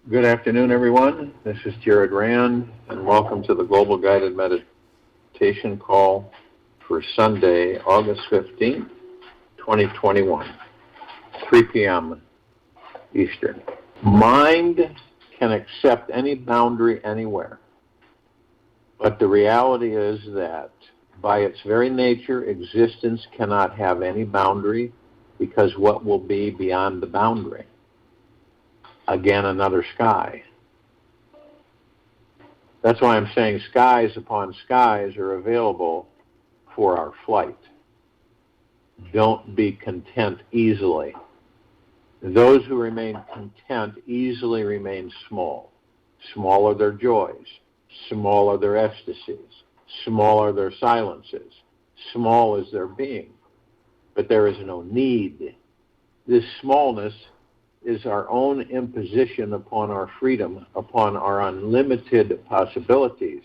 Good afternoon, everyone. This is Jared Rand, and welcome to the Global Guided Meditation Call for Sunday, August 15th, 2021, 3 p.m. Eastern. Mind can accept any boundary anywhere, but the reality is that by its very nature, existence cannot have any boundary because what will be beyond the boundary? Again, another sky. That's why I'm saying skies upon skies are available for our flight. Don't be content easily. Those who remain content easily remain small. Small are their joys. Small are their ecstasies. Small are their silences. Small is their being. But there is no need. This smallness is our own imposition upon our freedom, upon our unlimited possibilities,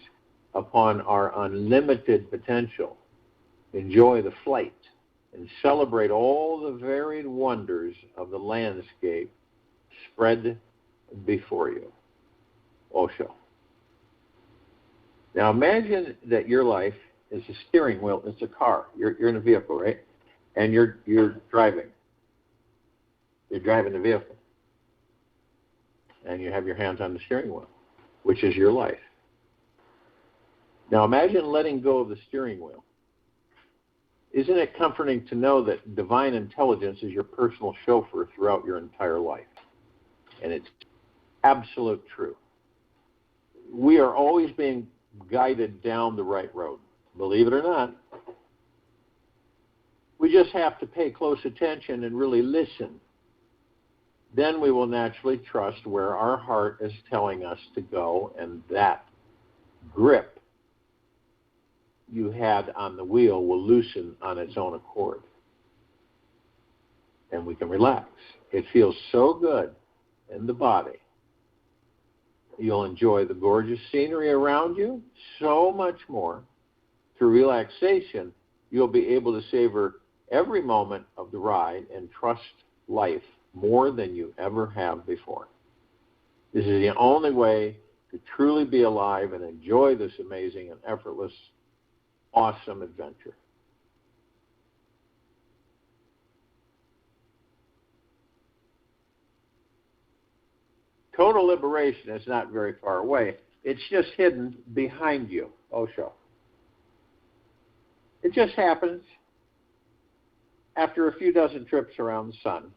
upon our unlimited potential. Enjoy the flight and celebrate all the varied wonders of the landscape spread before you. Osho. Now imagine that your life is a steering wheel, it's a car. You're in a vehicle, right? And you're driving. You're driving the vehicle. And you have your hands on the steering wheel, which is your life. Now imagine letting go of the steering wheel. Isn't it comforting to know that divine intelligence is your personal chauffeur throughout your entire life? And it's absolute truth. We are always being guided down the right road. Believe it or not. We just have to pay close attention and really listen. Then we will naturally trust where our heart is telling us to go, and that grip you had on the wheel will loosen on its own accord. And we can relax. It feels so good in the body. You'll enjoy the gorgeous scenery around you so much more. Through relaxation, you'll be able to savor every moment of the ride and trust life more than you ever have before. This is the only way to truly be alive and enjoy this amazing and effortless, awesome adventure. Total liberation is not very far away. It's just hidden behind you, Osho. It just happens after a few dozen trips around the sun.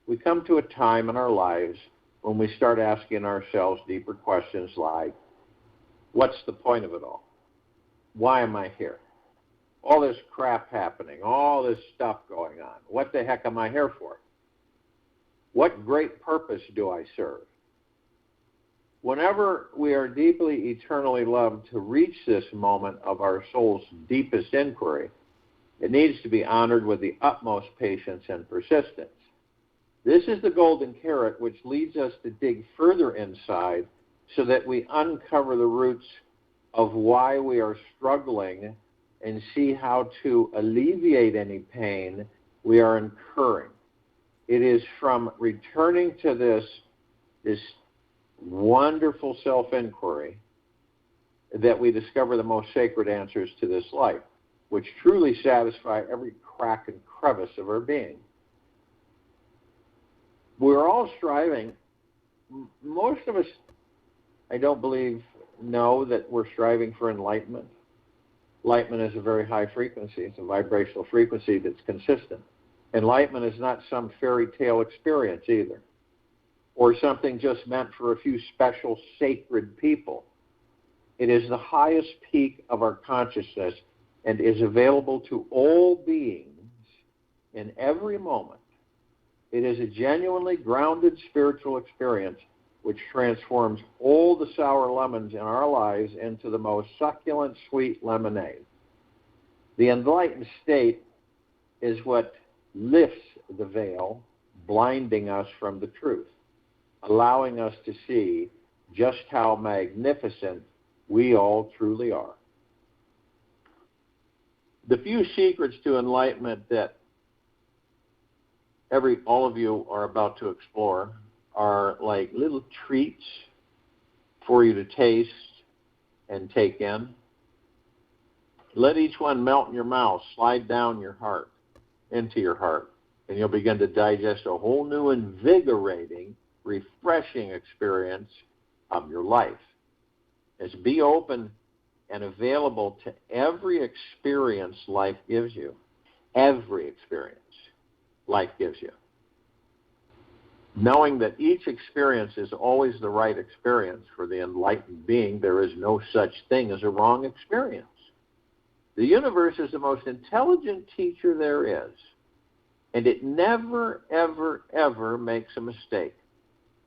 We come to a time in our lives when we start asking ourselves deeper questions like, what's the point of it all? Why am I here? All this crap happening, all this stuff going on. What the heck am I here for? What great purpose do I serve? Whenever we are deeply, eternally loved to reach this moment of our soul's deepest inquiry, it needs to be honored with the utmost patience and persistence. This is the golden carrot which leads us to dig further inside so that we uncover the roots of why we are struggling and see how to alleviate any pain we are incurring. It is from returning to this wonderful self-inquiry that we discover the most sacred answers to this life, which truly satisfy every crack and crevice of our being. We're all striving. Most of us, I don't believe, know that we're striving for enlightenment. Enlightenment is a very high frequency. It's a vibrational frequency that's consistent. Enlightenment is not some fairy tale experience either, or something just meant for a few special sacred people. It is the highest peak of our consciousness and is available to all beings in every moment. It is a genuinely grounded spiritual experience which transforms all the sour lemons in our lives into the most succulent, sweet lemonade. The enlightened state is what lifts the veil, blinding us from the truth, allowing us to see just how magnificent we all truly are. The few secrets to enlightenment that all of you are about to explore are like little treats for you to taste and take in. Let each one melt in your mouth, slide down your heart, into your heart, and you'll begin to digest a whole new invigorating, refreshing experience of your life. Is be open and available to every experience life gives you. Every experience life gives you. Knowing that each experience is always the right experience for the enlightened being, there is no such thing as a wrong experience. The universe is the most intelligent teacher there is, and it never, ever, ever makes a mistake.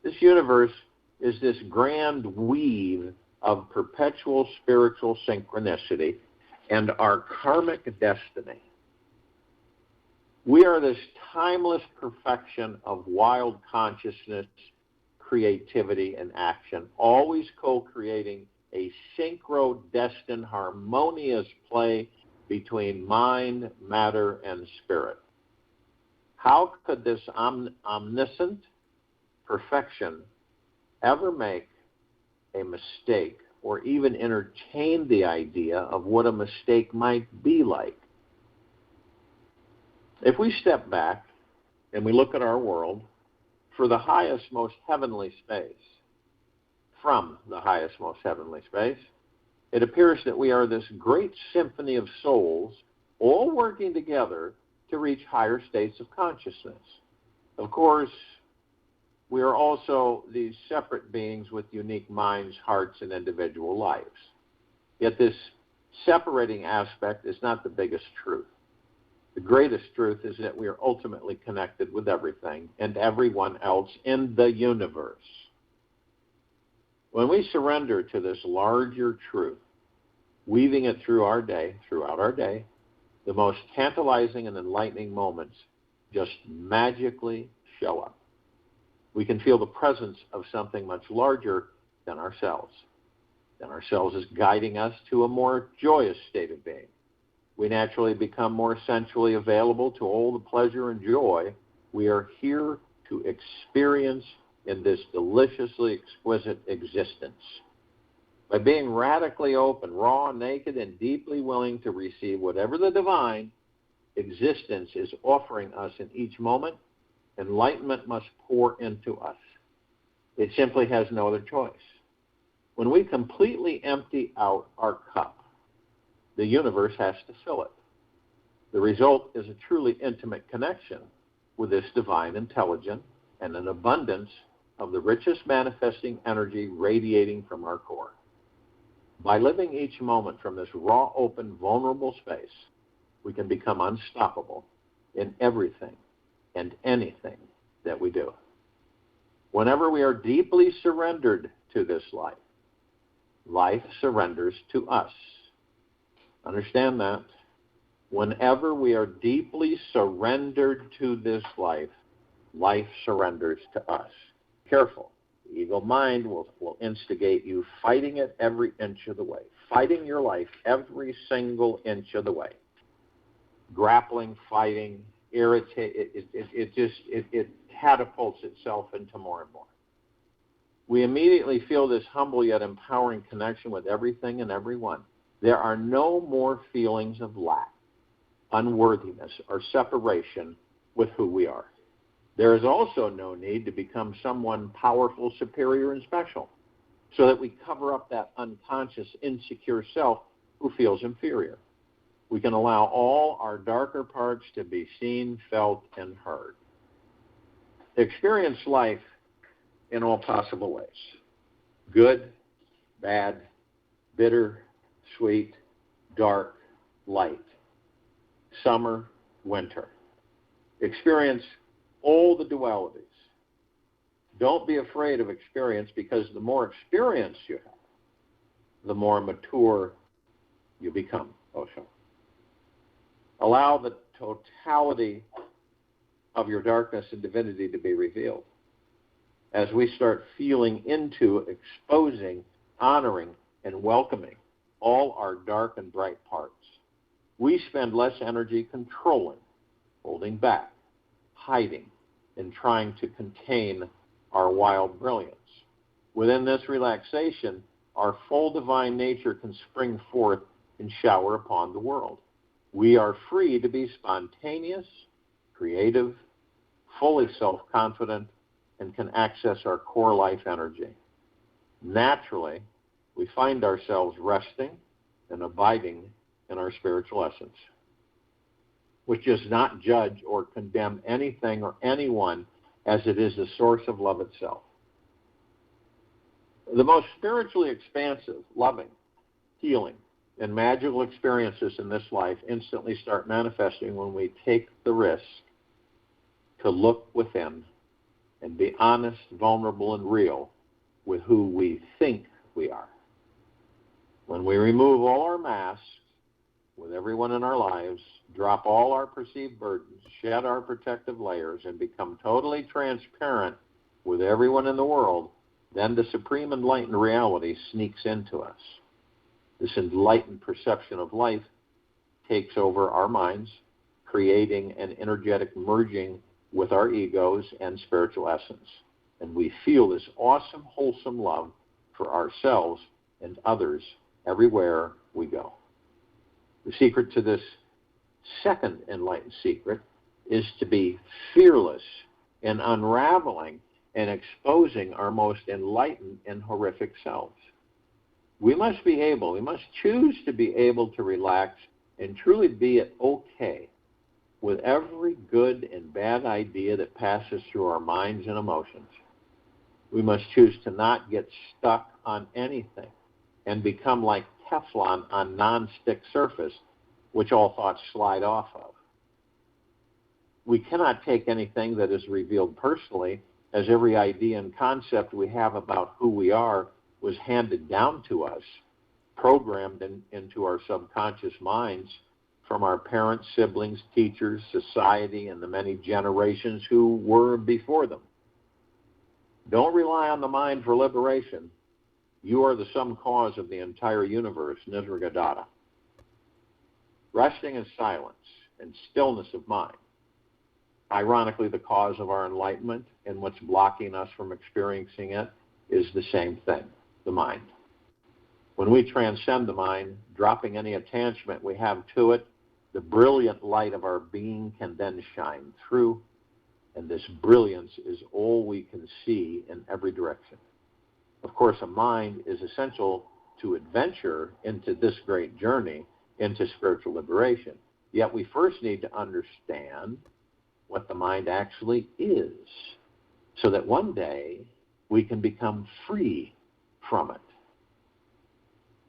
This universe is this grand weave of perpetual spiritual synchronicity and our karmic destiny. We are this timeless perfection of wild consciousness, creativity, and action, always co-creating a synchro-destined, harmonious play between mind, matter, and spirit. How could this omniscient perfection ever make a mistake or even entertain the idea of what a mistake might be like? If we step back and we look at our world for the highest, most heavenly space, from the highest, most heavenly space, it appears that we are this great symphony of souls all working together to reach higher states of consciousness. Of course, we are also these separate beings with unique minds, hearts, and individual lives. Yet this separating aspect is not the biggest truth. The greatest truth is that we are ultimately connected with everything and everyone else in the universe. When we surrender to this larger truth, weaving it throughout our day, the most tantalizing and enlightening moments just magically show up. We can feel the presence of something much larger than ourselves. Then ourselves is guiding us to a more joyous state of being. We naturally become more sensually available to all the pleasure and joy we are here to experience in this deliciously exquisite existence. By being radically open, raw, naked, and deeply willing to receive whatever the divine existence is offering us in each moment, enlightenment must pour into us. It simply has no other choice. When we completely empty out our cup, the universe has to fill it. The result is a truly intimate connection with this divine intelligence and an abundance of the richest manifesting energy radiating from our core. By living each moment from this raw, open, vulnerable space, we can become unstoppable in everything and anything that we do. Whenever we are deeply surrendered to this life, life surrenders to us. Understand that. Whenever we are deeply surrendered to this life, life surrenders to us. Careful. The ego mind will instigate you fighting it every inch of the way, fighting your life every single inch of the way. Grappling, fighting, it catapults itself into more and more. We immediately feel this humble yet empowering connection with everything and everyone. There are no more feelings of lack, unworthiness, or separation with who we are. There is also no need to become someone powerful, superior, and special, so that we cover up that unconscious, insecure self who feels inferior. We can allow all our darker parts to be seen, felt, and heard. Experience life in all possible ways. Good, bad, bitter, sweet, dark, light. Summer, winter. Experience all the dualities. Don't be afraid of experience, because the more experience you have, the more mature you become. Osho. Allow the totality of your darkness and divinity to be revealed. As we start feeling into, exposing, honoring, and welcoming all our dark and bright parts, we spend less energy controlling, holding back, hiding, and trying to contain our wild brilliance. Within this relaxation, our full divine nature can spring forth and shower upon the world. We are free to be spontaneous, creative, fully self-confident, and can access our core life energy. Naturally, we find ourselves resting and abiding in our spiritual essence, which does not judge or condemn anything or anyone, as it is the source of love itself. The most spiritually expansive, loving, healing, and magical experiences in this life instantly start manifesting when we take the risk to look within and be honest, vulnerable, and real with who we think we are. When we remove all our masks with everyone in our lives, drop all our perceived burdens, shed our protective layers, and become totally transparent with everyone in the world, then the supreme enlightened reality sneaks into us. This enlightened perception of life takes over our minds, creating an energetic merging with our egos and spiritual essence. And we feel this awesome, wholesome love for ourselves and others everywhere we go. The secret to this second enlightened secret is to be fearless in unraveling and exposing our most enlightened and horrific selves. We must choose to be able to relax and truly be okay with every good and bad idea that passes through our minds and emotions. We must choose to not get stuck on anything and become like Teflon on non-stick surface, which all thoughts slide off of. We cannot take anything that is revealed personally, as every idea and concept we have about who we are was handed down to us, programmed into our subconscious minds from our parents, siblings, teachers, society, and the many generations who were before them. Don't rely on the mind for liberation. You are the sum cause of the entire universe, Nisargadatta. Resting in silence and stillness of mind, ironically the cause of our enlightenment and what's blocking us from experiencing it, is the same thing, the mind. When we transcend the mind, dropping any attachment we have to it, the brilliant light of our being can then shine through, and this brilliance is all we can see in every direction. Of course, a mind is essential to adventure into this great journey into spiritual liberation. Yet we first need to understand what the mind actually is, so that one day we can become free from it.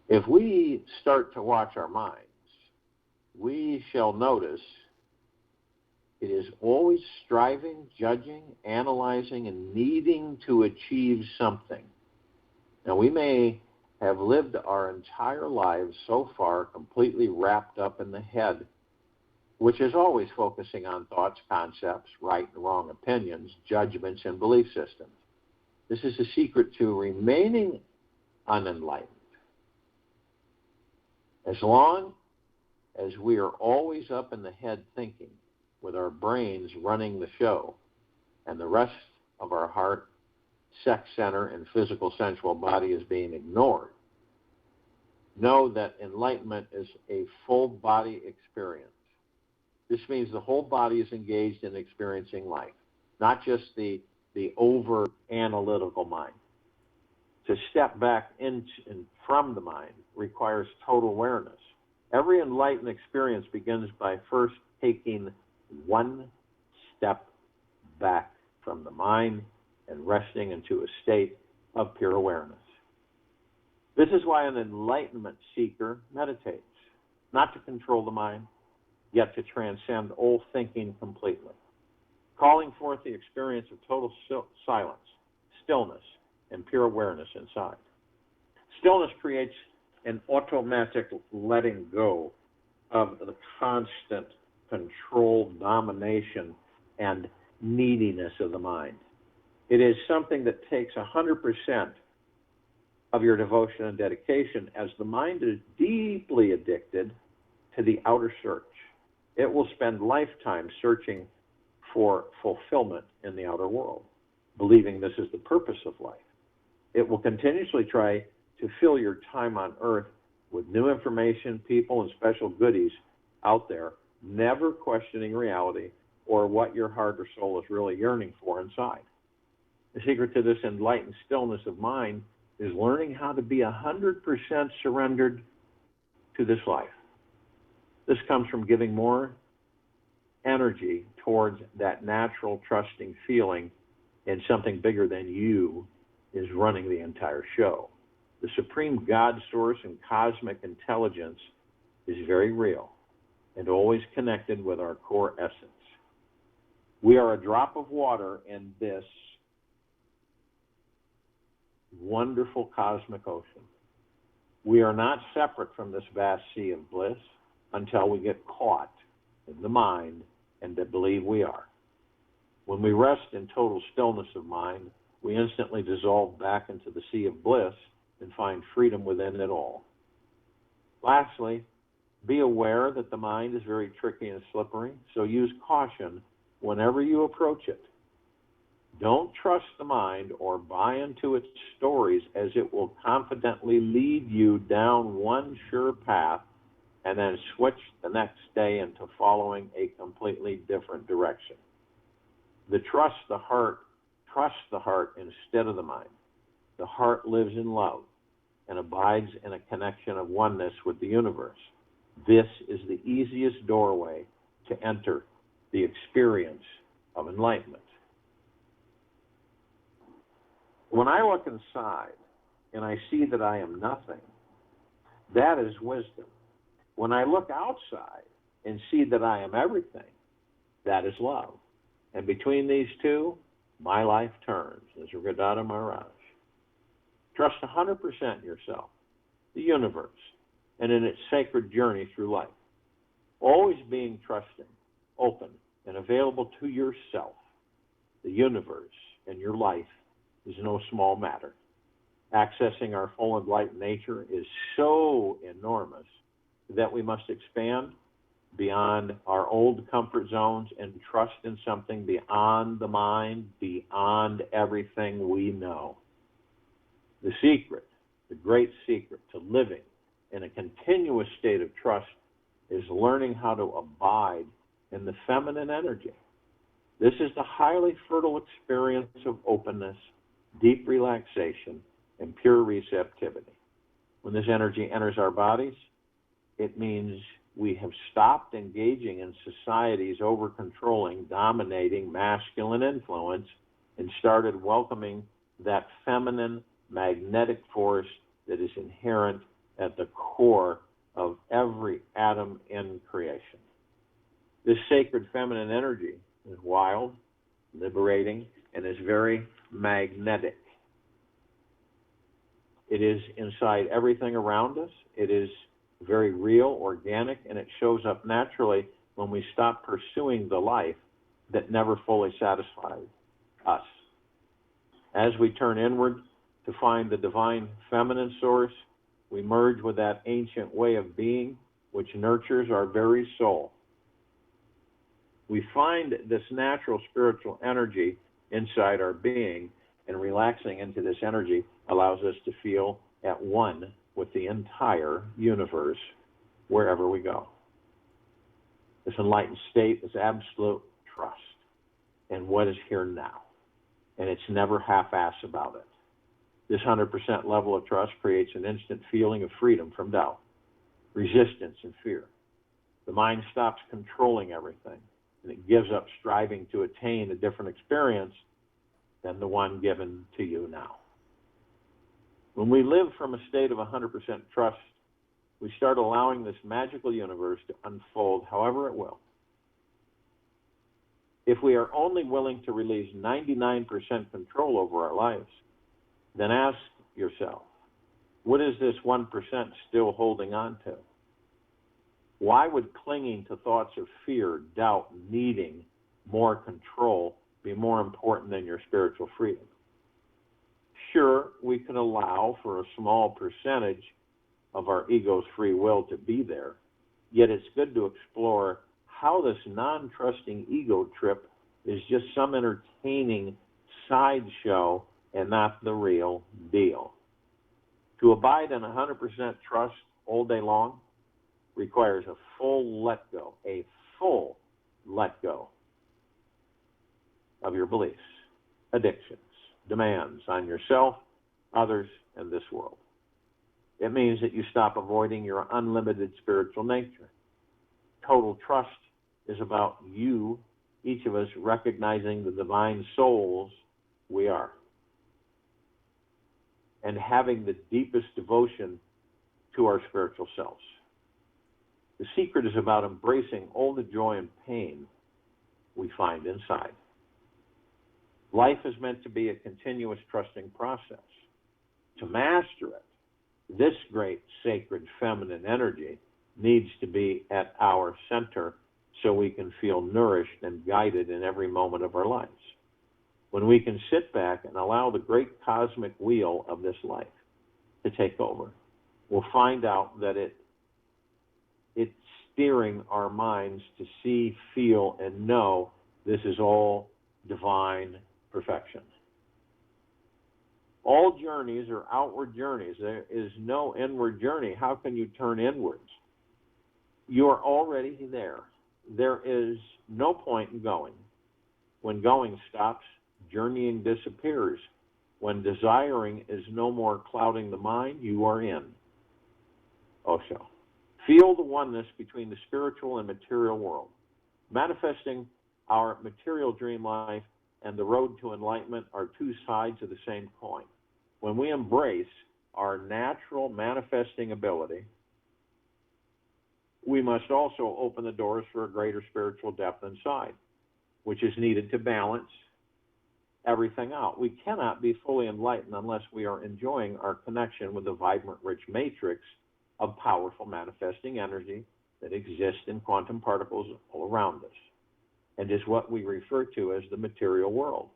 If we start to watch our minds, we shall notice it is always striving, judging, analyzing, and needing to achieve something. Now, we may have lived our entire lives so far completely wrapped up in the head, which is always focusing on thoughts, concepts, right and wrong opinions, judgments, and belief systems. This is the secret to remaining unenlightened. As long as we are always up in the head thinking, with our brains running the show, and the rest of our heart, sex center, and physical sensual body is being ignored, know that enlightenment is a full body experience. This means the whole body is engaged in experiencing life, not just the over-analytical mind. To step back in from the mind requires total awareness. Every enlightened experience begins by first taking one step back from the mind and resting into a state of pure awareness. This is why an enlightenment seeker meditates, not to control the mind, yet to transcend all thinking completely, calling forth the experience of total silence, stillness, and pure awareness inside. Stillness creates an automatic letting go of the constant control, domination, and neediness of the mind. It is something that takes 100% of your devotion and dedication, as the mind is deeply addicted to the outer search. It will spend lifetimes searching for fulfillment in the outer world. believing this is the purpose of life. It will continuously try to fill your time on earth with new information, people, and special goodies out there, never questioning reality or what your heart or soul is really yearning for inside. The secret to this enlightened stillness of mind is learning how to be 100% surrendered to this life. This comes from giving more energy towards that natural, trusting feeling in something bigger than you is running the entire show. The supreme God source and cosmic intelligence is very real and always connected with our core essence. We are a drop of water in this wonderful cosmic ocean. We are not separate from this vast sea of bliss until we get caught in the mind and to believe we are. When we rest in total stillness of mind, we instantly dissolve back into the sea of bliss and find freedom within it all. Lastly, be aware that the mind is very tricky and slippery, so use caution whenever you approach it. Don't trust the mind or buy into its stories, as it will confidently lead you down one sure path and then switch the next day into following a completely different direction. Trust the heart instead of the mind. The heart lives in love and abides in a connection of oneness with the universe. This is the easiest doorway to enter the experience of enlightenment. When I look inside and I see that I am nothing, that is wisdom. When I look outside and see that I am everything, that is love. And between these two, my life turns, as Radhata Maharaj. Trust 100% yourself, the universe, and in its sacred journey through life. Always being trusting, open, and available to yourself, the universe, and your life is no small matter. Accessing our full enlightened nature is so enormous that we must expand beyond our old comfort zones and trust in something beyond the mind, beyond everything we know. The secret, the great secret to living in a continuous state of trust is learning how to abide in the feminine energy. This is the highly fertile experience of openness, deep relaxation, and pure receptivity. When this energy enters our bodies, it means we have stopped engaging in society's over-controlling, dominating, masculine influence and started welcoming that feminine, magnetic force that is inherent at the core of every atom in creation. This sacred feminine energy is wild, liberating, and is very magnetic. It is inside everything around us. It is very real, organic, and it shows up naturally when we stop pursuing the life that never fully satisfied us. As we turn inward to find the divine feminine source, we merge with that ancient way of being which nurtures our very soul. We find this natural spiritual energy inside our being, and relaxing into this energy allows us to feel at one with the entire universe wherever we go. This enlightened state is absolute trust in what is here now, and it's never half-ass about it. This 100% level of trust creates an instant feeling of freedom from doubt, resistance, and fear. The mind stops controlling everything, and it gives up striving to attain a different experience than the one given to you now. When we live from a state of 100% trust, we start allowing this magical universe to unfold however it will. If we are only willing to release 99% control over our lives, then ask yourself, what is this 1% still holding on to? Why would clinging to thoughts of fear, doubt, needing more control be more important than your spiritual freedom? Sure, we can allow for a small percentage of our ego's free will to be there, yet it's good to explore how this non-trusting ego trip is just some entertaining sideshow and not the real deal. To abide in 100% trust all day long requires a full let go of your beliefs, addictions, demands on yourself, others, and this world. It means that you stop avoiding your unlimited spiritual nature. Total trust is about you, each of us, recognizing the divine souls we are and having the deepest devotion to our spiritual selves. The secret is about embracing all the joy and pain we find inside. Life is meant to be a continuous trusting process. To master it, this great sacred feminine energy needs to be at our center so we can feel nourished and guided in every moment of our lives. When we can sit back and allow the great cosmic wheel of this life to take over, we'll find out that it's steering our minds to see, feel, and know this is all divine perfection. All journeys are outward journeys. There is no inward journey. How can you turn inwards? You are already there. There is no point in going. When going stops, journeying disappears. When desiring is no more clouding the mind, you are in. Osho. Feel the oneness between the spiritual and material world. Manifesting our material dream life and the road to enlightenment are two sides of the same coin. When we embrace our natural manifesting ability, we must also open the doors for a greater spiritual depth inside, which is needed to balance everything out. We cannot be fully enlightened unless we are enjoying our connection with the vibrant, rich matrix of powerful manifesting energy that exists in quantum particles all around us and is what we refer to as the material world.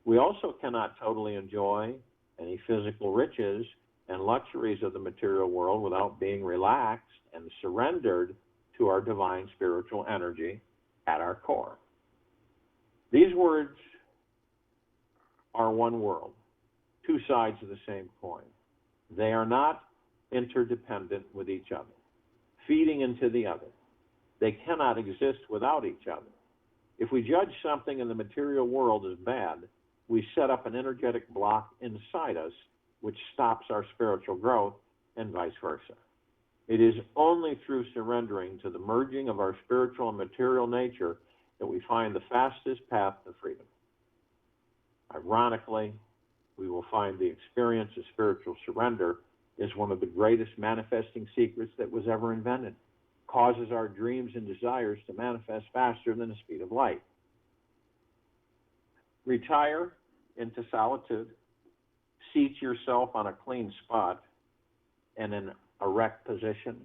We also cannot totally enjoy any physical riches and luxuries of the material world without being relaxed and surrendered to our divine spiritual energy at our core. These words are one world, two sides of the same coin. They are not interdependent with each other, feeding into the other. They cannot exist without each other. If we judge something in the material world as bad, we set up an energetic block inside us which stops our spiritual growth and vice versa. It is only through surrendering to the merging of our spiritual and material nature that we find the fastest path to freedom. Ironically, we will find the experience of spiritual surrender is one of the greatest manifesting secrets that was ever invented. Causes our dreams and desires to manifest faster than the speed of light. Retire into solitude. Seat yourself on a clean spot in an erect position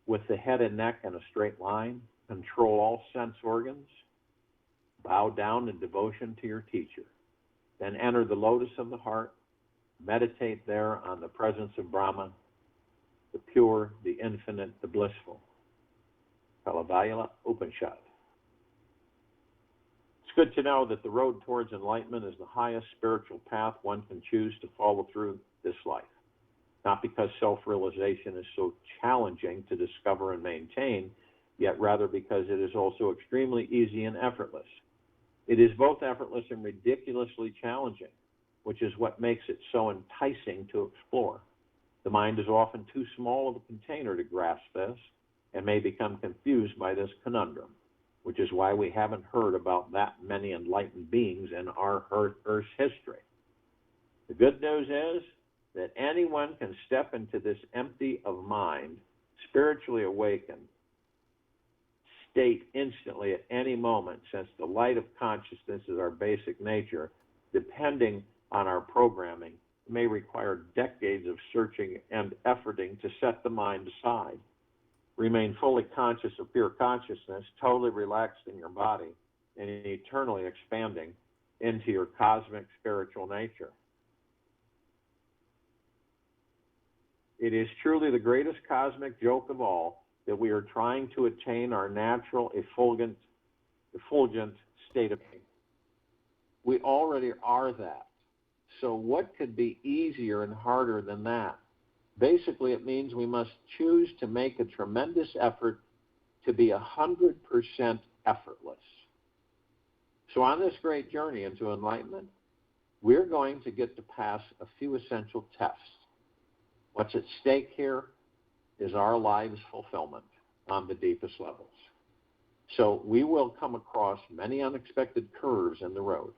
with the head and neck in a straight line. Control all sense organs. Bow down in devotion to your teacher. Then enter the lotus of the heart. Meditate there on the presence of Brahma, the pure, the infinite, the blissful. Kalavayala Upanishad. It's good to know that the road towards enlightenment is the highest spiritual path one can choose to follow through this life. Not because self-realization is so challenging to discover and maintain, yet rather because it is also extremely easy and effortless. It is both effortless and ridiculously challenging, which is what makes it so enticing to explore. The mind is often too small of a container to grasp this and may become confused by this conundrum, which is why we haven't heard about that many enlightened beings in our Earth's history. The good news is that anyone can step into this empty of mind, spiritually awakened state instantly at any moment, since the light of consciousness is our basic nature. Depending on our programming, it may require decades of searching and efforting to set the mind aside. Remain fully conscious of pure consciousness, totally relaxed in your body, and eternally expanding into your cosmic spiritual nature. It is truly the greatest cosmic joke of all that we are trying to attain our natural effulgent state of being. We already are that. So what could be easier and harder than that? Basically, it means we must choose to make a tremendous effort to be 100% effortless. So on this great journey into enlightenment, we're going to get to pass a few essential tests. What's at stake here is our lives' fulfillment on the deepest levels. So we will come across many unexpected curves in the road.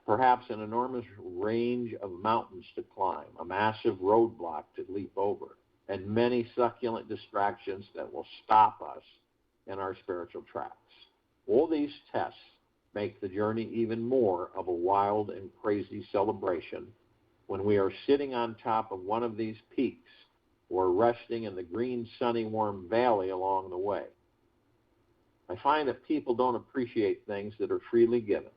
Perhaps an enormous range of mountains to climb, a massive roadblock to leap over, and many succulent distractions that will stop us in our spiritual tracks. All these tests make the journey even more of a wild and crazy celebration when we are sitting on top of one of these peaks or resting in the green, sunny, warm valley along the way. I find that people don't appreciate things that are freely given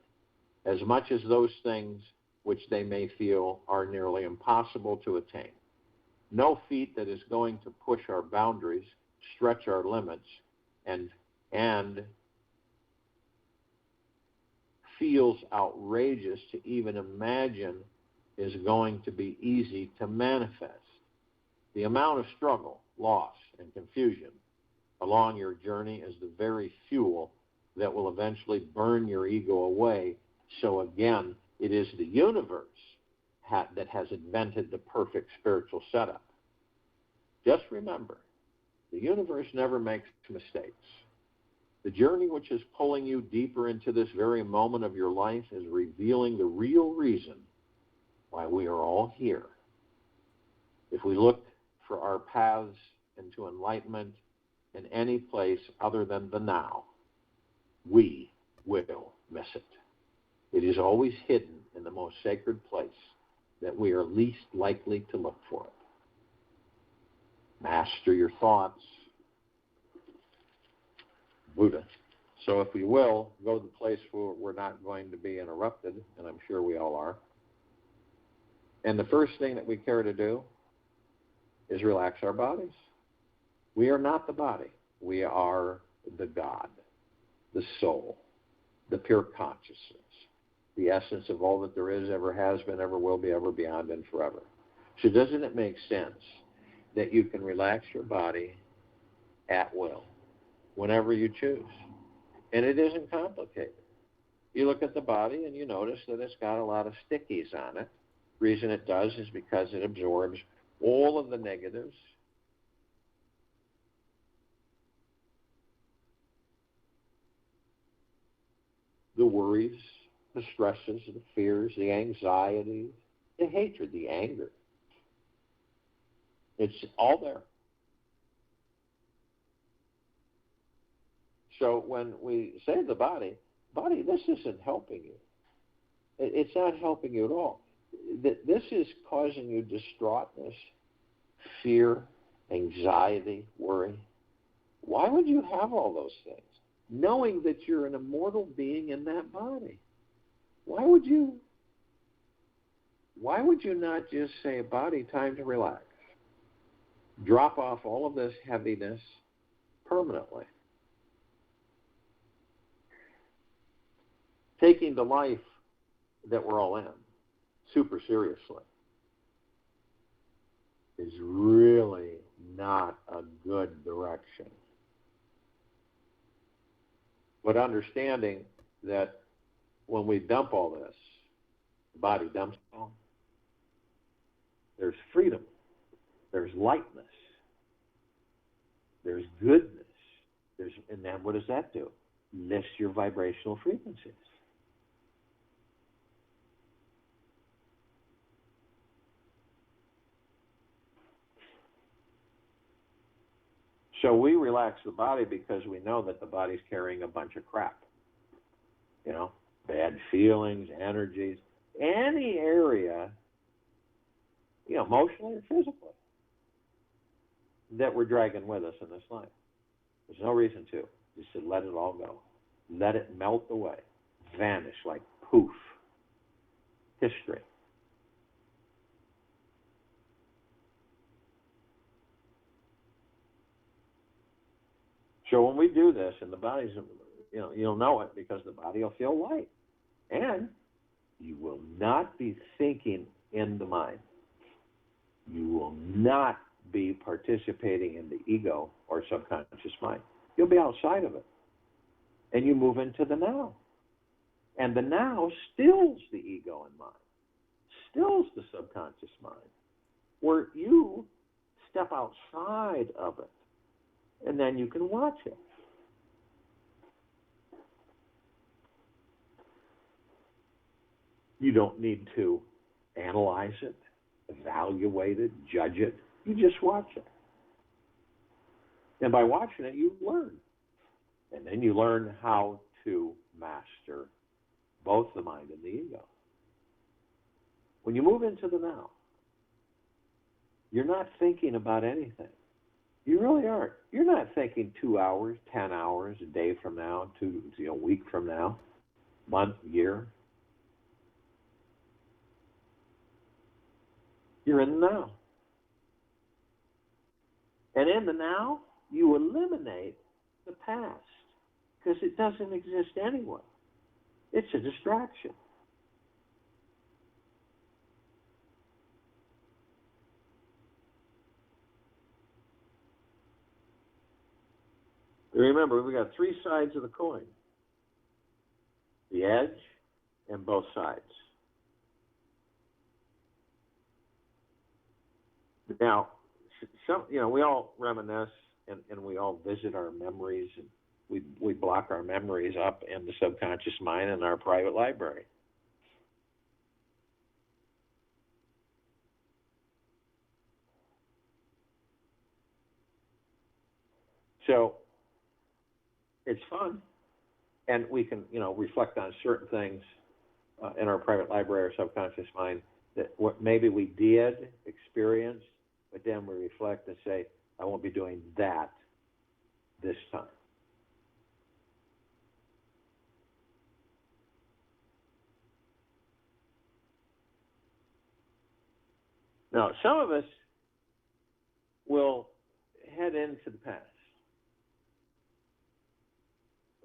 as much as those things which they may feel are nearly impossible to attain. No feat that is going to push our boundaries, stretch our limits, and feels outrageous to even imagine is going to be easy to manifest. The amount of struggle, loss, and confusion along your journey is the very fuel that will eventually burn your ego away. So again, it is the universe that has invented the perfect spiritual setup. Just remember, the universe never makes mistakes. The journey which is pulling you deeper into this very moment of your life is revealing the real reason why we are all here. If we look for our paths into enlightenment in any place other than the now, we will miss it. It is always hidden in the most sacred place that we are least likely to look for it. Master your thoughts. Buddha. So if we will, go to the place where we're not going to be interrupted, and I'm sure we all are. And the first thing that we care to do is relax our bodies. We are not the body. We are the God, the soul, the pure consciousness, the essence of all that there is, ever has been, ever will be, ever beyond, and forever. So doesn't it make sense that you can relax your body at will, whenever you choose? And it isn't complicated. You look at the body and you notice that it's got a lot of stickies on it. The reason it does is because it absorbs all of the negatives, the worries, the stresses, the fears, the anxieties, the hatred, the anger. It's all there. So when we say the body, this isn't helping you. It's not helping you at all. This is causing you distraughtness, fear, anxiety, worry. Why would you have all those things, knowing that you're an immortal being in that body? Why would you not just say, body, time to relax? Drop off all of this heaviness permanently. Taking the life that we're all in super seriously is really not a good direction. But understanding that when we dump all this, the body dumps it all, there's freedom, there's lightness, there's goodness, and then what does that do? Lifts your vibrational frequencies. So we relax the body because we know that the body's carrying a bunch of crap. Bad feelings, energies, any area, emotionally or physically, that we're dragging with us in this life. There's no reason to. Just to let it all go. Let it melt away. Vanish like poof. History. So when we do this, and the body's, you'll know it because the body will feel light. And you will not be thinking in the mind. You will not be participating in the ego or subconscious mind. You'll be outside of it. And you move into the now. And the now stills the ego and mind, stills the subconscious mind, where you step outside of it, and then you can watch it. You don't need to analyze it, evaluate it, judge it. You just watch it. And by watching it, you learn. And then you learn how to master both the mind and the ego. When you move into the now, you're not thinking about anything. You really aren't. You're not thinking 2 hours, 10 hours, a day from now, a week from now, month, year. You're in the now. And in the now, you eliminate the past because it doesn't exist anyway. It's a distraction. Remember, we got three sides of the coin: the edge and both sides. Now, we all reminisce and we all visit our memories, and we block our memories up in the subconscious mind in our private library. So it's fun, and we can, reflect on certain things in our private library or subconscious mind that what maybe we did experience, but then we reflect and say, I won't be doing that this time. Now, some of us will head into the past.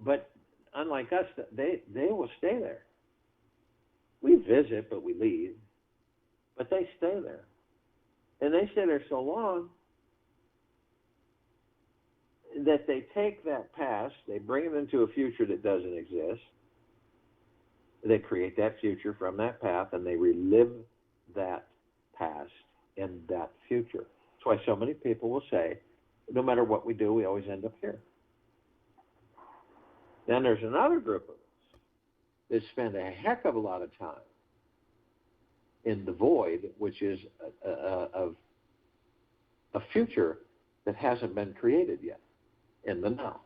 But unlike us, they will stay there. We visit, but we leave. But they stay there. And they stay there so long that they take that past, they bring it into a future that doesn't exist. They create that future from that path, and they relive that past in that future. That's why so many people will say, no matter what we do, we always end up here. Then there's another group of us that spend a heck of a lot of time in the void, which is a future that hasn't been created yet, in the now.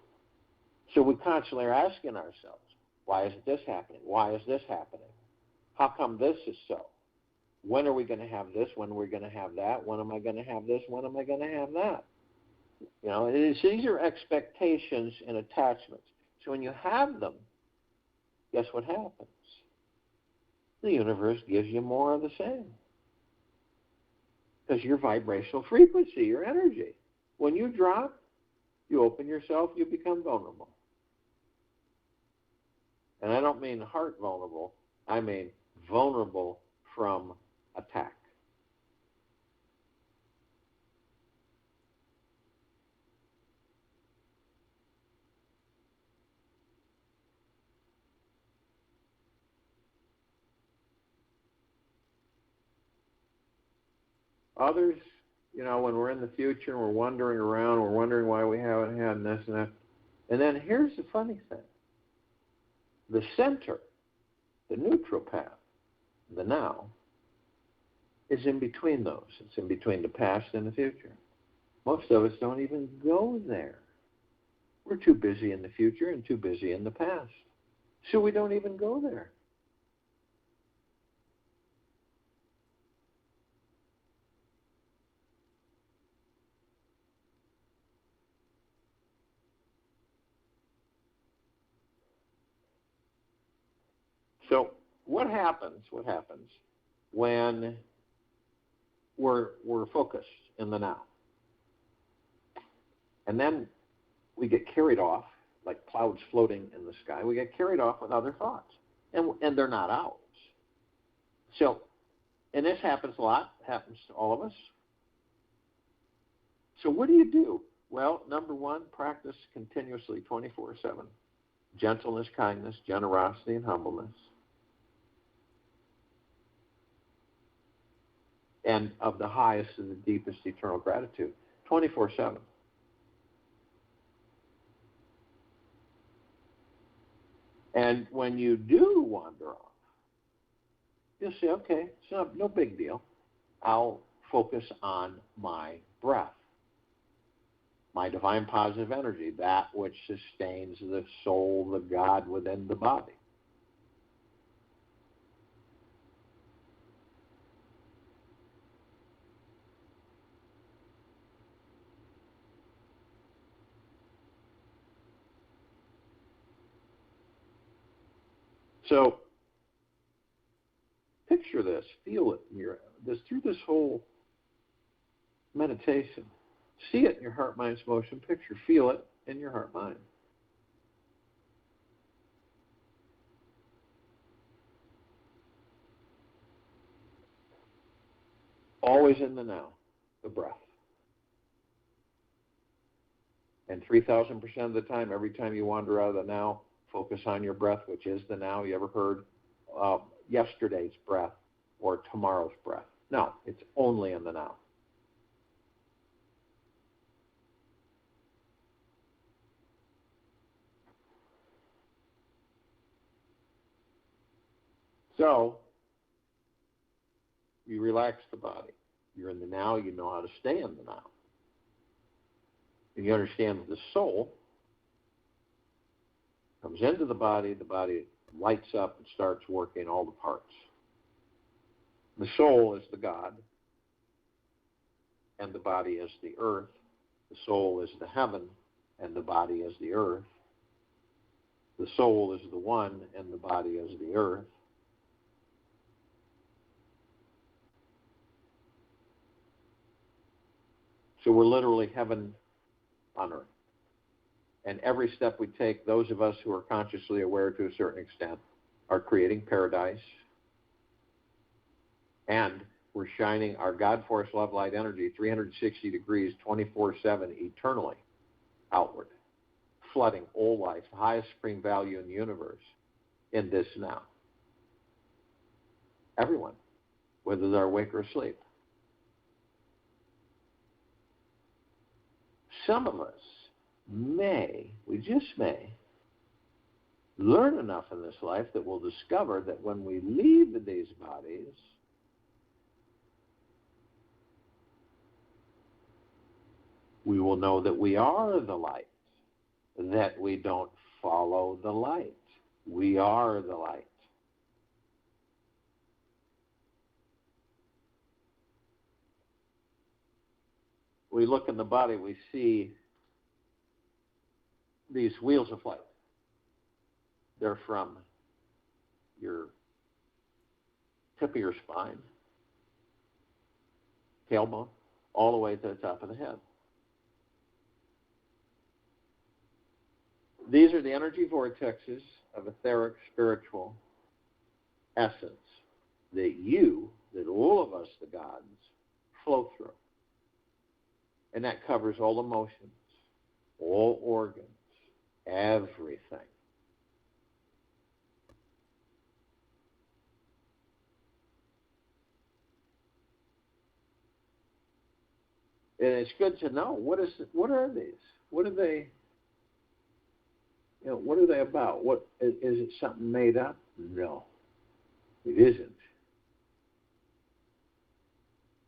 So we constantly are asking ourselves, why isn't this happening? Why is this happening? How come this is so? When are we going to have this? When are we going to have that? When am I going to have this? When am I going to have that? These are expectations and attachments. So when you have them, guess what happens? The universe gives you more of the same. Because your vibrational frequency, your energy. When you drop, you open yourself, you become vulnerable. And I don't mean heart vulnerable. I mean vulnerable from attack. Others, when we're in the future and we're wandering around, we're wondering why we haven't had this and that. And then here's the funny thing. The center, the neutral path, the now, is in between those. It's in between the past and the future. Most of us don't even go there. We're too busy in the future and too busy in the past. So we don't even go there. So what happens when we're focused in the now? And then we get carried off, like clouds floating in the sky. We get carried off with other thoughts. and they're not ours. So, and this happens a lot, happens to all of us. So what do you do? Well, number one, practice continuously 24/7. Gentleness, kindness, generosity, and humbleness. And of the highest and the deepest eternal gratitude, 24/7. And when you do wander off, you'll say, okay, it's no big deal. I'll focus on my breath, my divine positive energy, that which sustains the soul, the God within the body. So picture this, feel it through this whole meditation. See it in your heart, mind's motion picture. Feel it in your heart, mind. Always in the now, the breath. And 3,000% of the time, every time you wander out of the now, focus on your breath, which is the now. You ever heard yesterday's breath or tomorrow's breath? No, it's only in the now. So, you relax the body. You're in the now, you know how to stay in the now. And you understand that the soul comes into the body lights up and starts working all the parts. The soul is the God, and the body is the earth. The soul is the heaven, and the body is the earth. The soul is the one, and the body is the earth. So we're literally heaven on earth. And every step we take, those of us who are consciously aware to a certain extent are creating paradise. And we're shining our God force, love, light, energy 360 degrees, 24/7, eternally outward, flooding all life, the highest supreme value in the universe, in this now. Everyone, whether they're awake or asleep. Some of us we just may, learn enough in this life that we'll discover that when we leave these bodies, we will know that we are the light, that we don't follow the light. We are the light. We look in the body, we see these wheels of light. They're from your tip of your spine, tailbone, all the way to the top of the head. These are the energy vortexes of etheric spiritual essence that all of us, the gods, flow through. And that covers all emotions, all organs, everything. And it's good to know what are these? What are they? What are they about? What is it? Something made up? No, it isn't.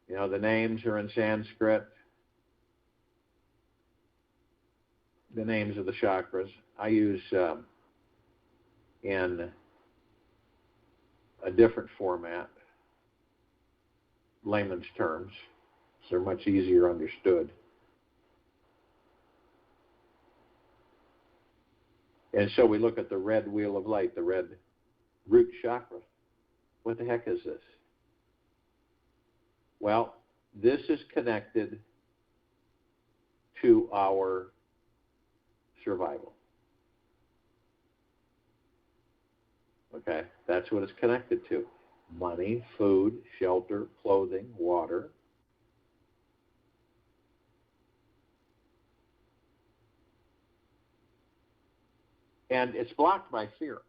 The names are in Sanskrit. The names of the chakras I use in a different format, layman's terms, so they're much easier understood. And so we look at the red wheel of light, the red root chakra. What the heck is this? Well, this is connected to our survival. Okay, that's what it's connected to. Money, food, shelter, clothing, water. And it's blocked by fear.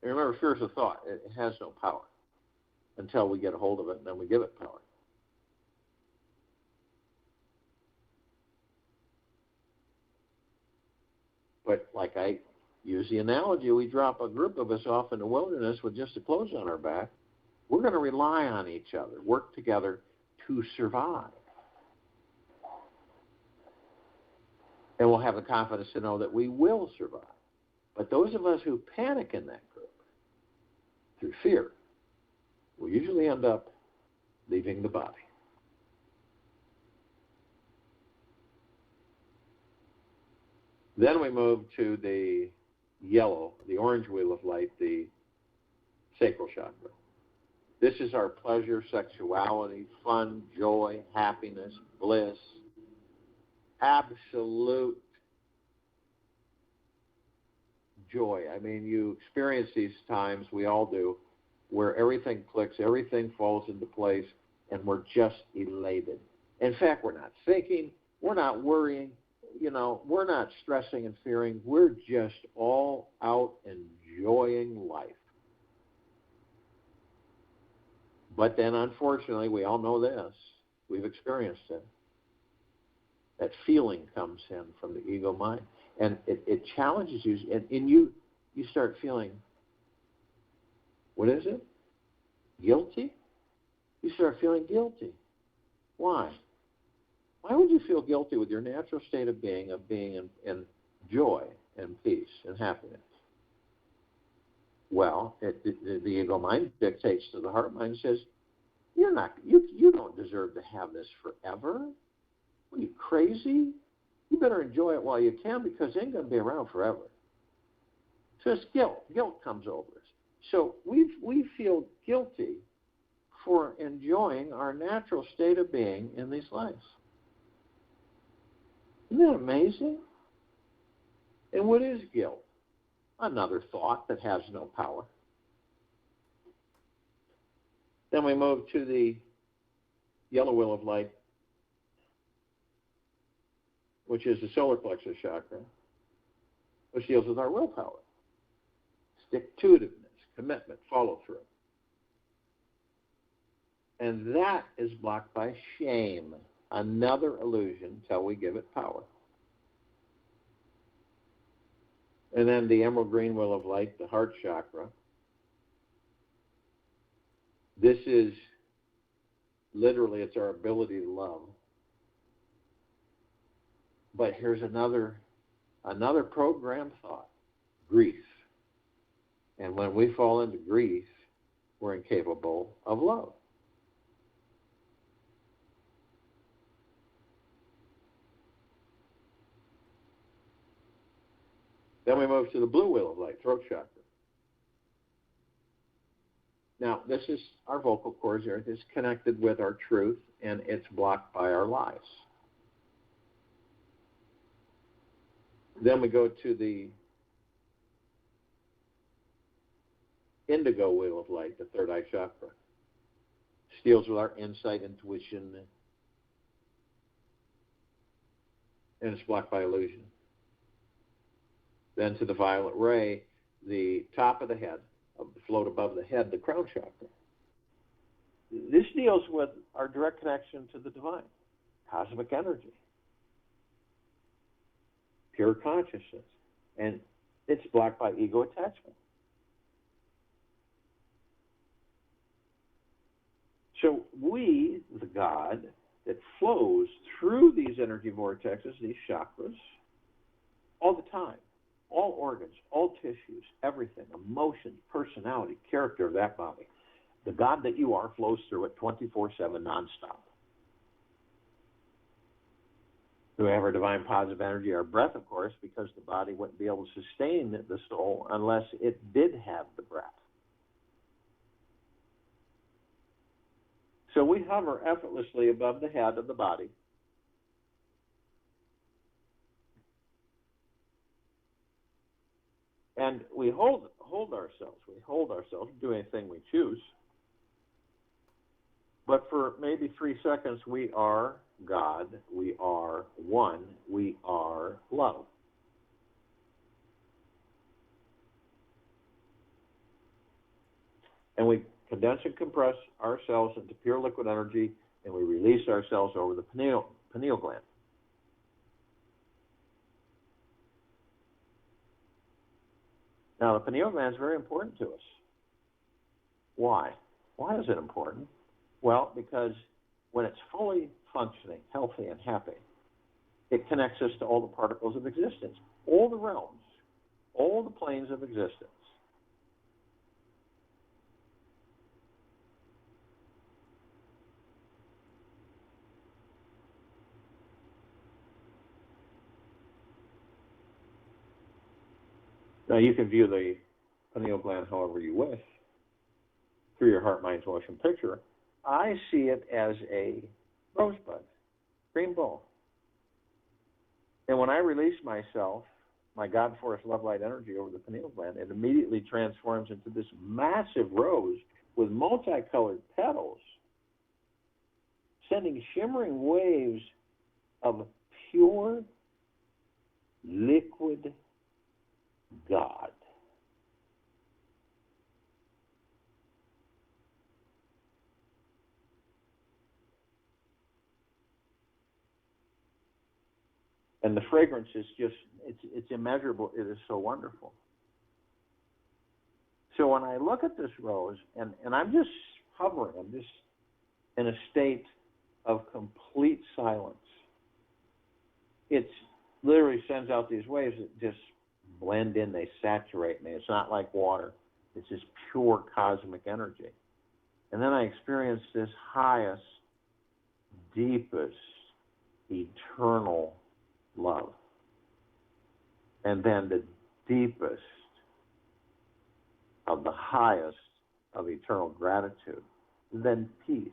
And remember, fear is a thought. It has no power until we get a hold of it, and then we give it power. But like I use the analogy, we drop a group of us off in the wilderness with just the clothes on our back. We're going to rely on each other, work together to survive. And we'll have the confidence to know that we will survive. But those of us who panic in that group through fear will usually end up leaving the body. Then we move to the orange wheel of light, the sacral chakra. This is our pleasure, sexuality, fun, joy, happiness, bliss, absolute joy. I mean, you experience these times, we all do, where everything clicks, everything falls into place, and we're just elated. In fact, we're not thinking, we're not worrying, we're not stressing and fearing. We're just all out enjoying life. But then, unfortunately, we all know this. We've experienced it. That feeling comes in from the ego mind. And it challenges you. And you start feeling, what is it? Guilty? You start feeling guilty. Why? Why would you feel guilty with your natural state of being in joy and peace and happiness? Well, the ego mind dictates to the heart mind and says, you don't deserve to have this forever. Are you crazy? You better enjoy it while you can because it ain't going to be around forever. So it's guilt. Guilt comes over us. So we feel guilty for enjoying our natural state of being in these lives. Isn't that amazing? And what is guilt? Another thought that has no power. Then we move to the yellow wheel of light, which is the solar plexus chakra, which deals with our willpower. Stick-to-itiveness, commitment, follow-through. And that is blocked by shame, another illusion till we give it power. And then the emerald green wheel of light, the heart chakra. This is literally, it's our ability to love. But here's another programmed thought, grief. And when we fall into grief, we're incapable of love. Then we move to the blue wheel of light, throat chakra. Now, this is our vocal cords. It's connected with our truth, and it's blocked by our lies. Then we go to the indigo wheel of light, the third eye chakra. It deals with our insight, intuition, and it's blocked by illusion. Then to the violet ray, the top of the head, the float above the head, the crown chakra. This deals with our direct connection to the divine, cosmic energy, pure consciousness, and it's blocked by ego attachment. So we, the God that flows through these energy vortexes, these chakras, all the time, all organs, all tissues, everything, emotions, personality, character of that body. The God that you are flows through it 24/7 nonstop. We have our divine positive energy, our breath, of course, because the body wouldn't be able to sustain the soul unless it did have the breath. So we hover effortlessly above the head of the body. And And we hold ourselves. We hold ourselves, do anything we choose. But for maybe 3 seconds, we are God, we are one, we are love. And we condense and compress ourselves into pure liquid energy, and we release ourselves over the pineal gland. Now, the pineal gland is very important to us. Why? Why is it important? Well, because when it's fully functioning, healthy, and happy, it connects us to all the particles of existence, all the realms, all the planes of existence. Now, you can view the pineal gland however you wish through your heart, mind, emotion picture. I see it as a rosebud, green ball. And when I release myself, my God force love light energy over the pineal gland, it immediately transforms into this massive rose with multicolored petals, sending shimmering waves of pure liquid God. And the fragrance is just, it's immeasurable. It is so wonderful. So when I look at this rose, and I'm just hovering, I'm just in a state of complete silence. It literally sends out these waves that just blend in, they saturate me. It's not like water. It's just pure cosmic energy. And then I experience this highest, deepest, eternal love. And then the deepest of the highest of eternal gratitude. Then peace.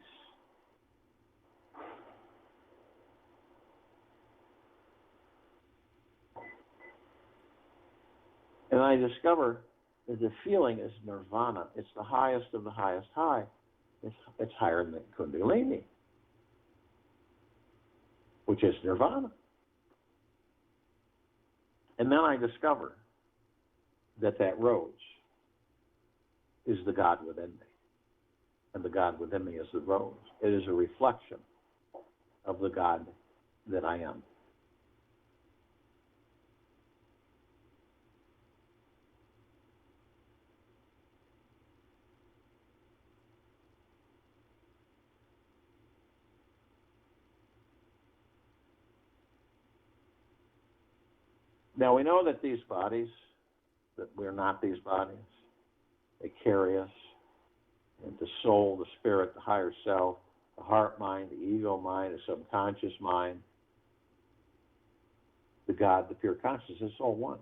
And I discover that the feeling is nirvana. It's the highest of the highest high. It's higher than Kundalini, which is nirvana. And then I discover that rose is the God within me. And the God within me is the rose. It is a reflection of the God that I am. Now, we know that these bodies, that we're not these bodies. They carry us. And the soul, the spirit, the higher self, the heart mind, the ego mind, the subconscious mind, the God, the pure consciousness, it's all one.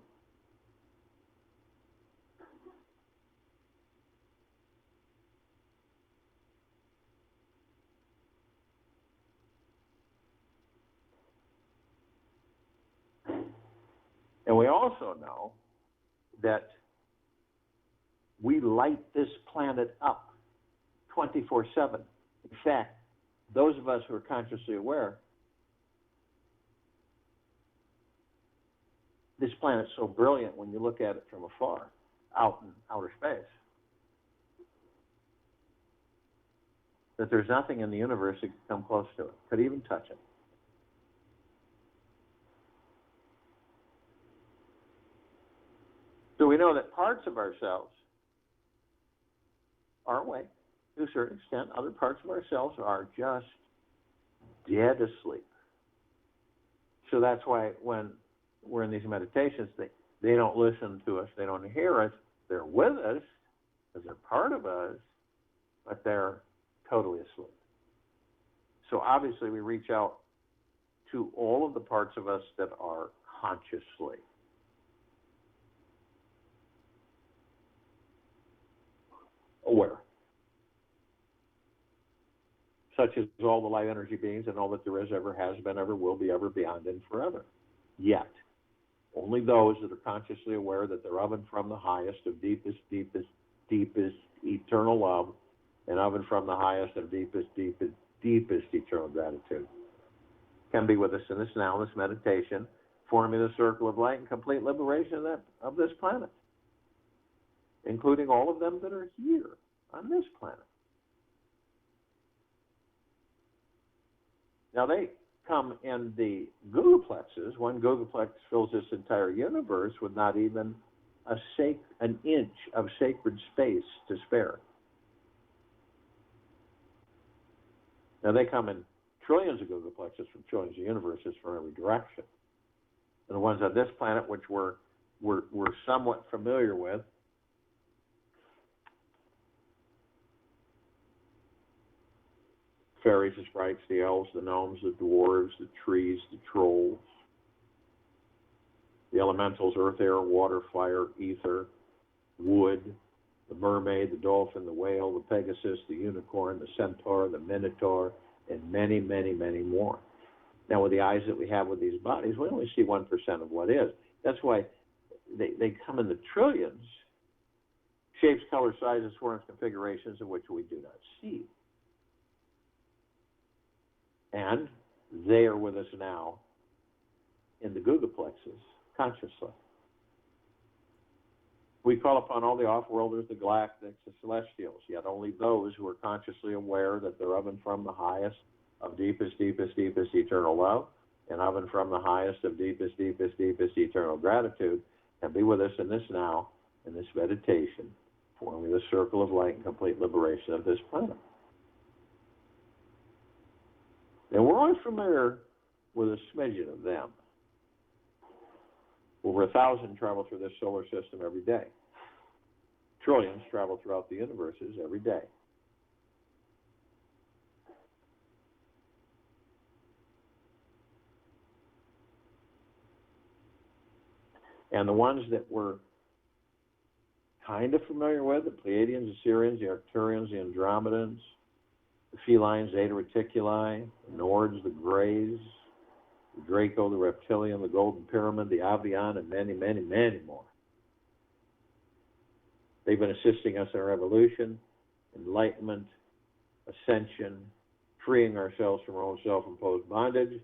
And we also know that we light this planet up 24/7. In fact, those of us who are consciously aware, this planet's so brilliant when you look at it from afar, out in outer space, that there's nothing in the universe that could come close to it, could even touch it. So we know that parts of ourselves are awake to a certain extent. Other parts of ourselves are just dead asleep. So that's why when we're in these meditations, they don't listen to us, they don't hear us. They're with us because they're part of us, but they're totally asleep. So obviously we reach out to all of the parts of us that are consciously aware, such as all the light energy beings and all that there is, ever has been, ever will be, ever beyond, and forever. Yet, Only those that are consciously aware that they're of and from the highest of deepest, deepest, deepest eternal love, and of and from the highest of deepest, deepest, deepest eternal gratitude can be with us in this now, this meditation, forming the circle of light and complete liberation of this planet, including all of them that are here on this planet. Now, they come in the googolplexes. One googolplex fills this entire universe with not even an inch of sacred space to spare. Now, they come in trillions of googolplexes from trillions of universes from every direction. And the ones on this planet, which we're somewhat familiar with, fairies, the sprites, the elves, the gnomes, the dwarves, the trees, the trolls, the elementals, earth, air, water, fire, ether, wood, the mermaid, the dolphin, the whale, the pegasus, the unicorn, the centaur, the minotaur, and many, many, many more. Now, with the eyes that we have with these bodies, we only see 1% of what is. That's why they come in the trillions, shapes, colors, sizes, forms, configurations of which we do not see. And they are with us now in the googolplexes, consciously. We call upon all the off-worlders, the galactics, the celestials, yet only those who are consciously aware that they're of and from the highest of deepest, deepest, deepest eternal love, and of and from the highest of deepest, deepest, deepest eternal gratitude, can be with us in this now, in this meditation, forming the circle of light and complete liberation of this planet. And we're all familiar with a smidgen of them. Over 1,000 travel through this solar system every day. Trillions travel throughout the universes every day. And the ones that we're kind of familiar with, the Pleiadians, the Sirians, the Arcturians, the Andromedans, the felines, Zeta Reticuli, the Nords, the Greys, the Draco, the Reptilian, the Golden Pyramid, the Avian, and many, many, many more. They've been assisting us in our evolution, enlightenment, ascension, freeing ourselves from our own self-imposed bondage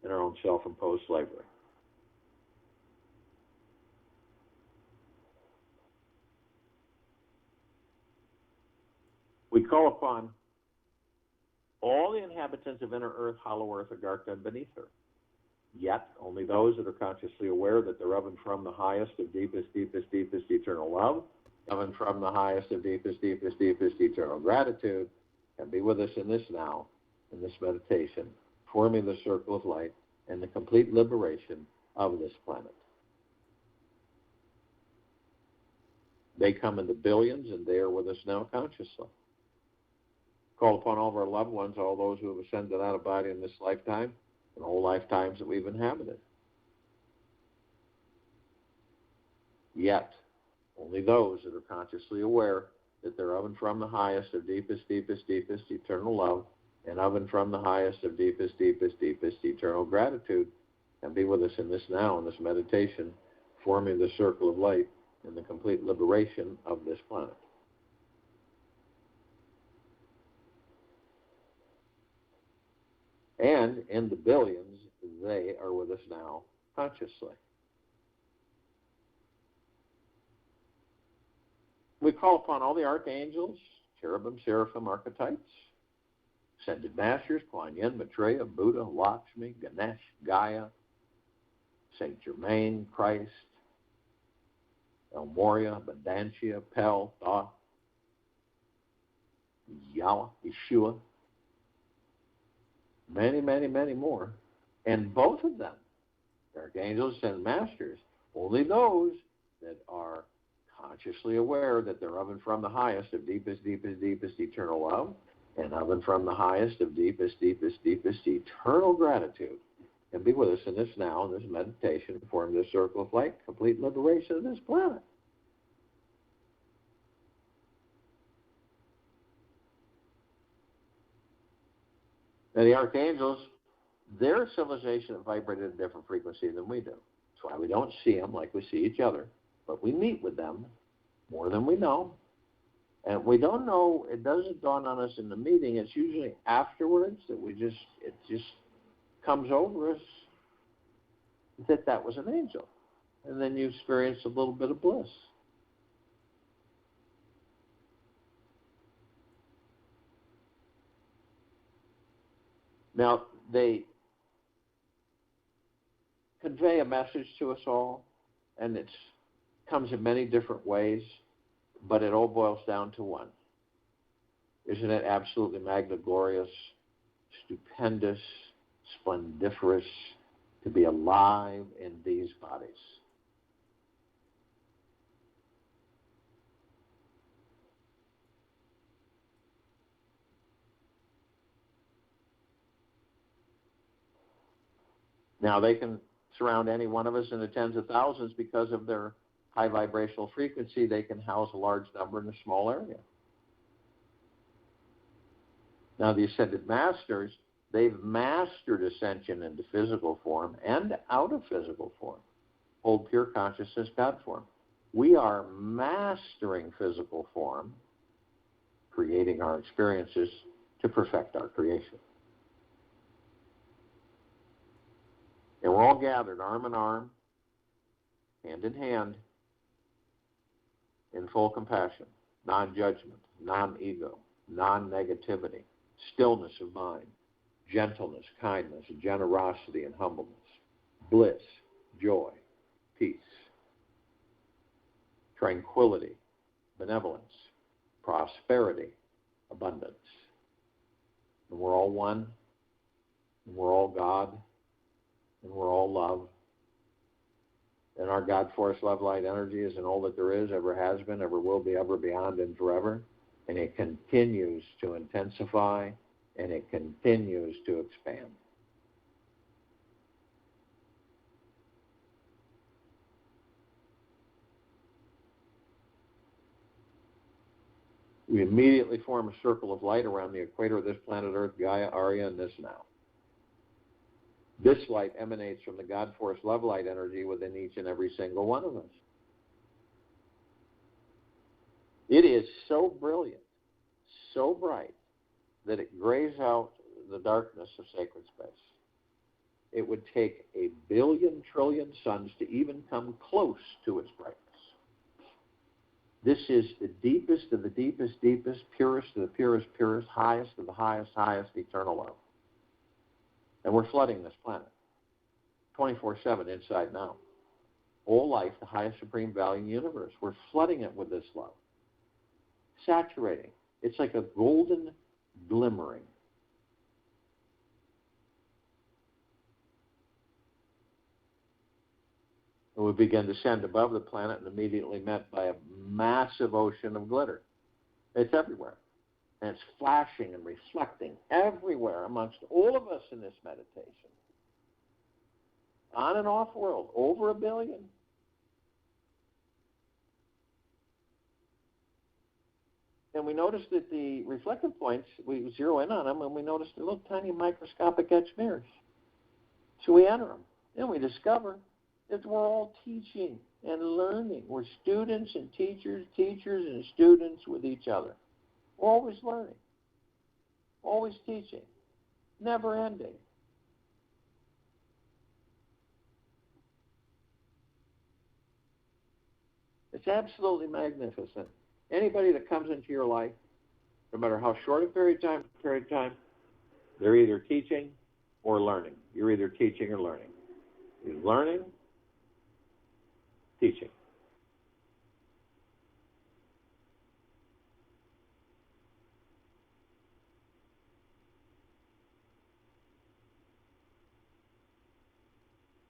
and our own self-imposed slavery. We call upon all the inhabitants of inner earth, hollow earth, or dark and beneath her. Yet, only those that are consciously aware that they're of and from the highest of deepest, deepest, deepest eternal love, of and from the highest of deepest, deepest, deepest eternal gratitude, can be with us in this now, in this meditation, forming the circle of light and the complete liberation of this planet. They come in the billions, and they are with us now consciously. Call upon all of our loved ones, all those who have ascended out of body in this lifetime, and all lifetimes that we've inhabited. Yet, only those that are consciously aware that they're of and from the highest of deepest, deepest, deepest eternal love, and of and from the highest of deepest, deepest, deepest eternal gratitude, can be with us in this now, in this meditation, forming the circle of light and the complete liberation of this planet. And in the billions, they are with us now consciously. We call upon all the archangels, cherubim, seraphim, archetypes, ascended masters, Kuan Yin, Maitreya, Buddha, Lakshmi, Ganesh, Gaia, Saint Germain, Christ, El Morya, Abundantia, Pel, Thoth, Yahweh, Yeshua, many, many, many more. And both of them, archangels and masters, only those that are consciously aware that they're of and from the highest of deepest, deepest, deepest eternal love, and of and from the highest of deepest, deepest, deepest eternal gratitude, can be with us in this now, in this meditation, form this circle of light, complete liberation of this planet. Now, the archangels, their civilization vibrated at a different frequency than we do. That's why we don't see them like we see each other, but we meet with them more than we know. And we don't know, it doesn't dawn on us in the meeting, it's usually afterwards that it just comes over us that was an angel. And then you experience a little bit of bliss. Now, they convey a message to us all, and it comes in many different ways, but it all boils down to one. Isn't it absolutely magniglorious, stupendous, splendiferous to be alive in these bodies? Now, they can surround any one of us in the tens of thousands because of their high vibrational frequency. They can house a large number in a small area. Now, the Ascended Masters, they've mastered ascension into physical form and out of physical form. Hold pure consciousness, God form. We are mastering physical form, creating our experiences to perfect our creation. And we're all gathered arm in arm, hand in hand, in full compassion, non-judgment, non-ego, non-negativity, stillness of mind, gentleness, kindness, generosity, and humbleness, bliss, joy, peace, tranquility, benevolence, prosperity, abundance. And we're all one, and we're all God, and we're all love. And our God force, love, light, energy is in all that there is, ever has been, ever will be, ever beyond, and forever. And it continues to intensify, and it continues to expand. We immediately form a circle of light around the equator of this planet Earth, Gaia, Arya, and this now. This light emanates from the God force love light energy within each and every single one of us. It is so brilliant, so bright, that it grays out the darkness of sacred space. It would take 1 billion trillion suns to even come close to its brightness. This is the deepest of the deepest, deepest, purest of the purest, purest, highest of the highest, highest eternal love. And we're flooding this planet 24/7 inside now. All life, the highest supreme value in the universe. We're flooding it with this love. Saturating. It's like a golden glimmering. And we begin to ascend above the planet and immediately met by a massive ocean of glitter. It's everywhere. And it's flashing and reflecting everywhere amongst all of us in this meditation. On and off world, over 1 billion. And we notice that the reflective points, we zero in on them, and we notice the little tiny microscopic etched mirrors. So we enter them, and we discover that we're all teaching and learning. We're students and teachers, teachers and students with each other. We're always learning, always teaching, never ending. It's absolutely magnificent. Anybody that comes into your life, no matter how short a period of time, they're either teaching or learning. You're either teaching or learning. You're learning, teaching.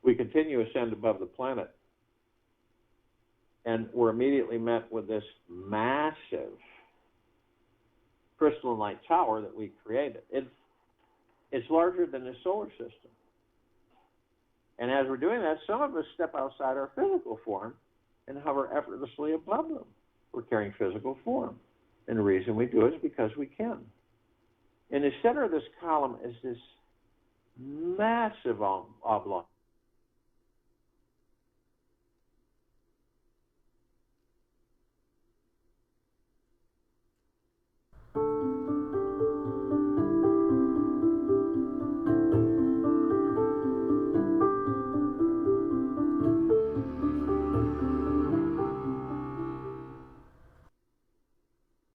We continue to ascend above the planet, and we're immediately met with this massive crystalline light tower that we created. It's larger than the solar system. And as we're doing that, some of us step outside our physical form and hover effortlessly above them. We're carrying physical form. And the reason we do it is because we can. In the center of this column is this massive oblong